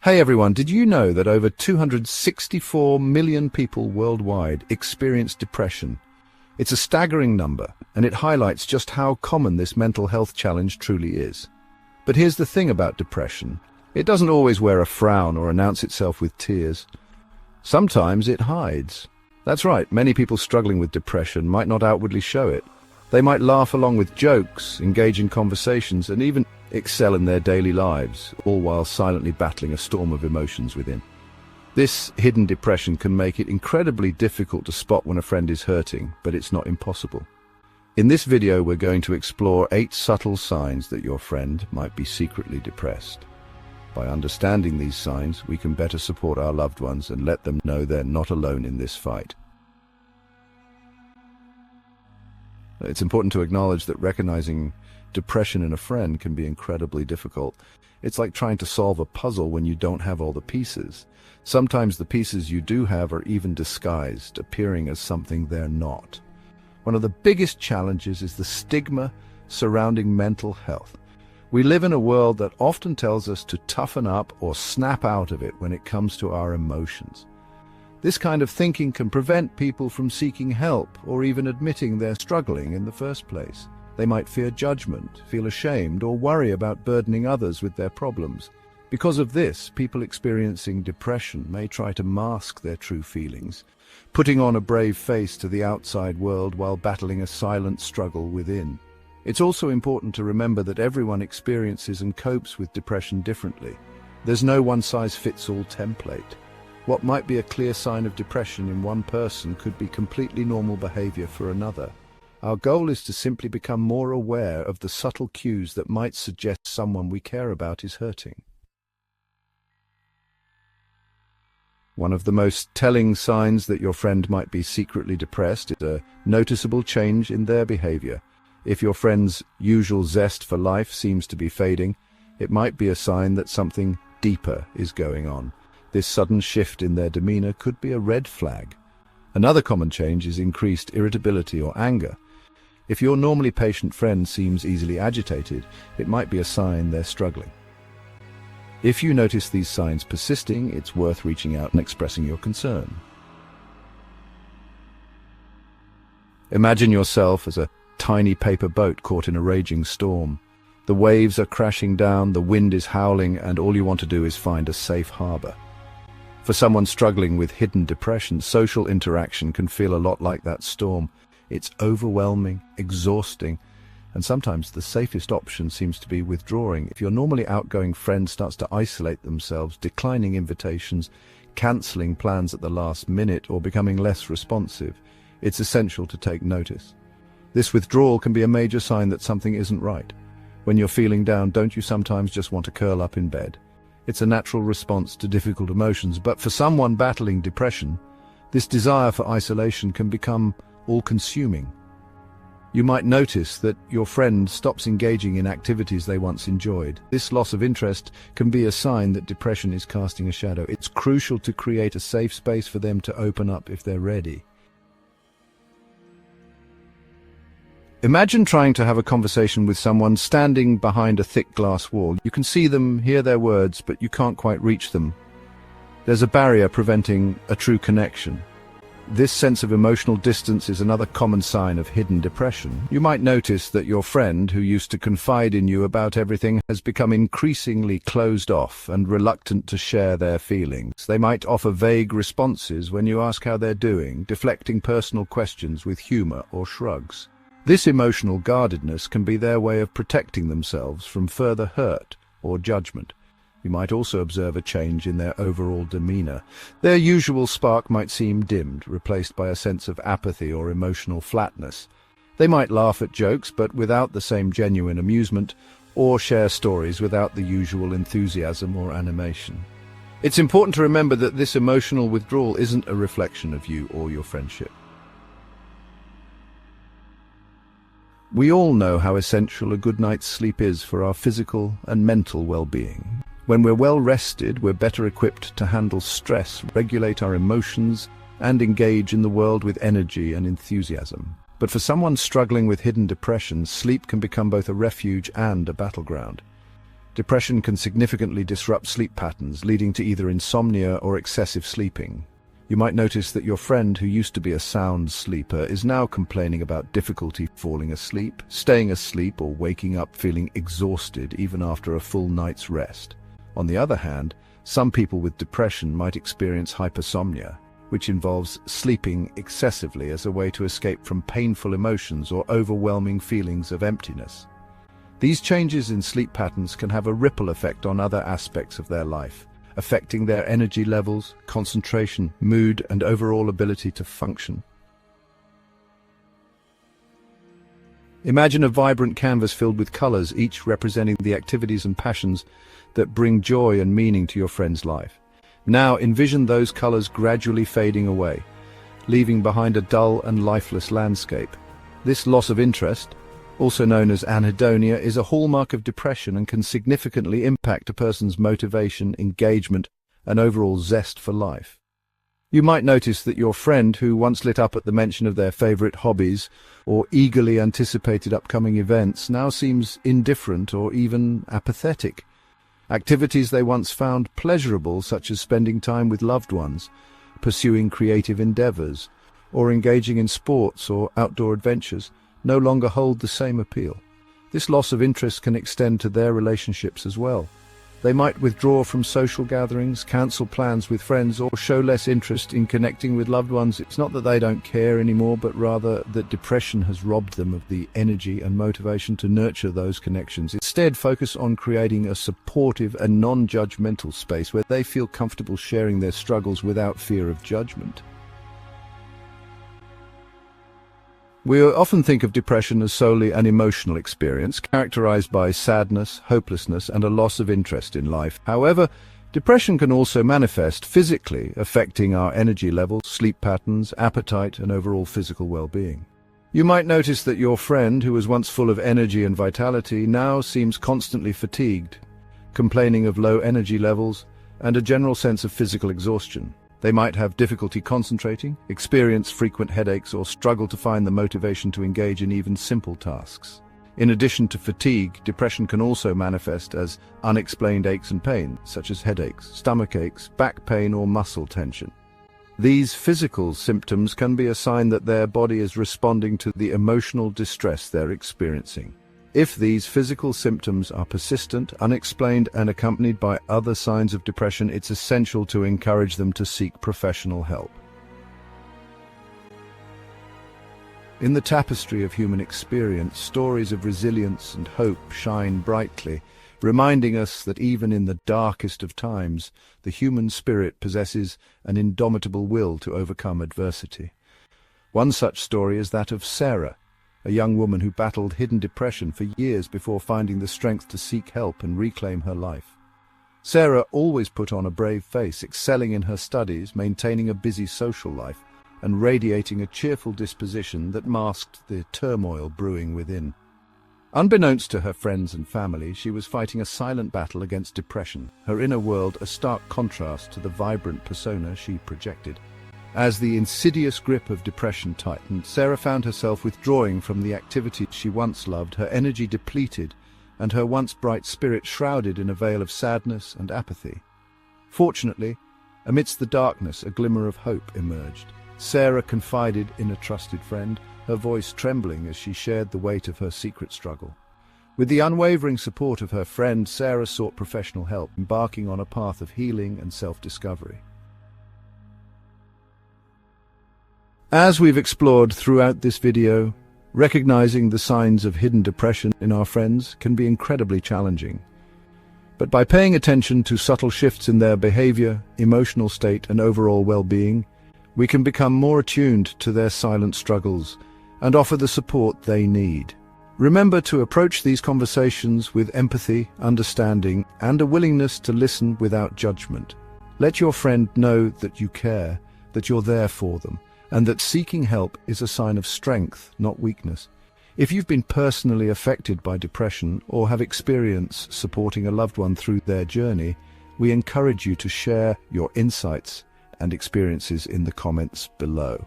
Hey everyone, did you know that over 264 million people worldwide experience depression? It's a staggering number, and it highlights just how common this mental health challenge truly is. But here's the thing about depression. It doesn't always wear a frown or announce itself with tears. Sometimes it hides. That's right, many people struggling with depression might not outwardly show it. They might laugh along with jokes, engage in conversations, and even excel in their daily lives, all while silently battling a storm of emotions within. This hidden depression can make it incredibly difficult to spot when a friend is hurting, but it's not impossible. In this video, we're going to explore 8 subtle signs that your friend might be secretly depressed. By understanding these signs, we can better support our loved ones and let them know they're not alone in this fight. It's important to acknowledge that recognizing depression in a friend can be incredibly difficult. It's like trying to solve a puzzle when you don't have all the pieces. Sometimes the pieces you do have are even disguised, appearing as something they're not. One of the biggest challenges is the stigma surrounding mental health. We live in a world that often tells us to toughen up or snap out of it when it comes to our emotions. This kind of thinking can prevent people from seeking help or even admitting they're struggling in the first place. They might fear judgment, feel ashamed, or worry about burdening others with their problems. Because of this, people experiencing depression may try to mask their true feelings, putting on a brave face to the outside world while battling a silent struggle within. It's also important to remember that everyone experiences and copes with depression differently. There's no one-size-fits-all template. What might be a clear sign of depression in one person could be completely normal behavior for another. Our goal is to simply become more aware of the subtle cues that might suggest someone we care about is hurting. One of the most telling signs that your friend might be secretly depressed is a noticeable change in their behavior. If your friend's usual zest for life seems to be fading, it might be a sign that something deeper is going on. This sudden shift in their demeanor could be a red flag. Another common change is increased irritability or anger. If your normally patient friend seems easily agitated, it might be a sign they're struggling. If you notice these signs persisting, it's worth reaching out and expressing your concern. Imagine yourself as a tiny paper boat caught in a raging storm. The waves are crashing down, the wind is howling, and all you want to do is find a safe harbor. For someone struggling with hidden depression, social interaction can feel a lot like that storm. It's overwhelming, exhausting, and sometimes the safest option seems to be withdrawing. If your normally outgoing friend starts to isolate themselves, declining invitations, canceling plans at the last minute, or becoming less responsive, it's essential to take notice. This withdrawal can be a major sign that something isn't right. When you're feeling down, don't you sometimes just want to curl up in bed? It's a natural response to difficult emotions, but for someone battling depression, this desire for isolation can become all-consuming. You might notice that your friend stops engaging in activities they once enjoyed. This loss of interest can be a sign that depression is casting a shadow. It's crucial to create a safe space for them to open up if they're ready. Imagine trying to have a conversation with someone standing behind a thick glass wall. You can see them, hear their words, but you can't quite reach them. There's a barrier preventing a true connection. This sense of emotional distance is another common sign of hidden depression. You might notice that your friend, who used to confide in you about everything, has become increasingly closed off and reluctant to share their feelings. They might offer vague responses when you ask how they're doing, deflecting personal questions with humor or shrugs. This emotional guardedness can be their way of protecting themselves from further hurt or judgment. You might also observe a change in their overall demeanor. Their usual spark might seem dimmed, replaced by a sense of apathy or emotional flatness. They might laugh at jokes, but without the same genuine amusement, or share stories without the usual enthusiasm or animation. It's important to remember that this emotional withdrawal isn't a reflection of you or your friendship. We all know how essential a good night's sleep is for our physical and mental well-being. When we're well rested, we're better equipped to handle stress, regulate our emotions, and engage in the world with energy and enthusiasm. But for someone struggling with hidden depression, sleep can become both a refuge and a battleground. Depression can significantly disrupt sleep patterns, leading to either insomnia or excessive sleeping. You might notice that your friend who used to be a sound sleeper is now complaining about difficulty falling asleep, staying asleep, or waking up feeling exhausted even after a full night's rest. On the other hand, some people with depression might experience hypersomnia, which involves sleeping excessively as a way to escape from painful emotions or overwhelming feelings of emptiness. These changes in sleep patterns can have a ripple effect on other aspects of their life, affecting their energy levels, concentration, mood, and overall ability to function. Imagine a vibrant canvas filled with colors, each representing the activities and passions that bring joy and meaning to your friend's life. Now envision those colors gradually fading away, leaving behind a dull and lifeless landscape. This loss of interest, also known as anhedonia, is a hallmark of depression and can significantly impact a person's motivation, engagement, and overall zest for life. You might notice that your friend, who once lit up at the mention of their favorite hobbies or eagerly anticipated upcoming events, now seems indifferent or even apathetic. Activities they once found pleasurable, such as spending time with loved ones, pursuing creative endeavors, or engaging in sports or outdoor adventures, no longer hold the same appeal. This loss of interest can extend to their relationships as well. They might withdraw from social gatherings, cancel plans with friends, or show less interest in connecting with loved ones. It's not that they don't care anymore, but rather that depression has robbed them of the energy and motivation to nurture those connections. Instead, focus on creating a supportive and non-judgmental space where they feel comfortable sharing their struggles without fear of judgment. We often think of depression as solely an emotional experience, characterized by sadness, hopelessness, and a loss of interest in life. However, depression can also manifest physically, affecting our energy levels, sleep patterns, appetite, and overall physical well-being. You might notice that your friend, who was once full of energy and vitality, now seems constantly fatigued, complaining of low energy levels and a general sense of physical exhaustion. They might have difficulty concentrating, experience frequent headaches, or struggle to find the motivation to engage in even simple tasks. In addition to fatigue, depression can also manifest as unexplained aches and pains, such as headaches, stomach aches, back pain, or muscle tension. These physical symptoms can be a sign that their body is responding to the emotional distress they're experiencing. If these physical symptoms are persistent, unexplained, and accompanied by other signs of depression, it's essential to encourage them to seek professional help. In the tapestry of human experience, stories of resilience and hope shine brightly, reminding us that even in the darkest of times, the human spirit possesses an indomitable will to overcome adversity. One such story is that of Sarah, a young woman who battled hidden depression for years before finding the strength to seek help and reclaim her life. Sarah always put on a brave face, excelling in her studies, maintaining a busy social life, and radiating a cheerful disposition that masked the turmoil brewing within. Unbeknownst to her friends and family, she was fighting a silent battle against depression, her inner world a stark contrast to the vibrant persona she projected. As the insidious grip of depression tightened, Sarah found herself withdrawing from the activities she once loved, her energy depleted, and her once bright spirit shrouded in a veil of sadness and apathy. Fortunately, amidst the darkness, a glimmer of hope emerged. Sarah confided in a trusted friend, her voice trembling as she shared the weight of her secret struggle. With the unwavering support of her friend, Sarah sought professional help, embarking on a path of healing and self-discovery. As we've explored throughout this video, recognizing the signs of hidden depression in our friends can be incredibly challenging. But by paying attention to subtle shifts in their behavior, emotional state, and overall well-being, we can become more attuned to their silent struggles and offer the support they need. Remember to approach these conversations with empathy, understanding, and a willingness to listen without judgment. Let your friend know that you care, that you're there for them, and that seeking help is a sign of strength, not weakness. If you've been personally affected by depression or have experience supporting a loved one through their journey, we encourage you to share your insights and experiences in the comments below.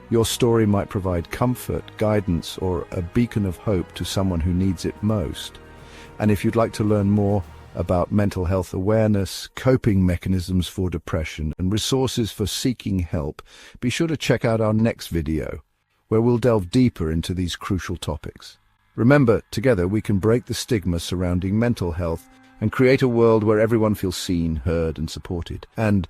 Your story might provide comfort, guidance, or a beacon of hope to someone who needs it most. And if you'd like to learn more about mental health awareness, coping mechanisms for depression, and resources for seeking help, be sure to check out our next video, where we'll delve deeper into these crucial topics. Remember, together we can break the stigma surrounding mental health and create a world where everyone feels seen, heard, and supported. And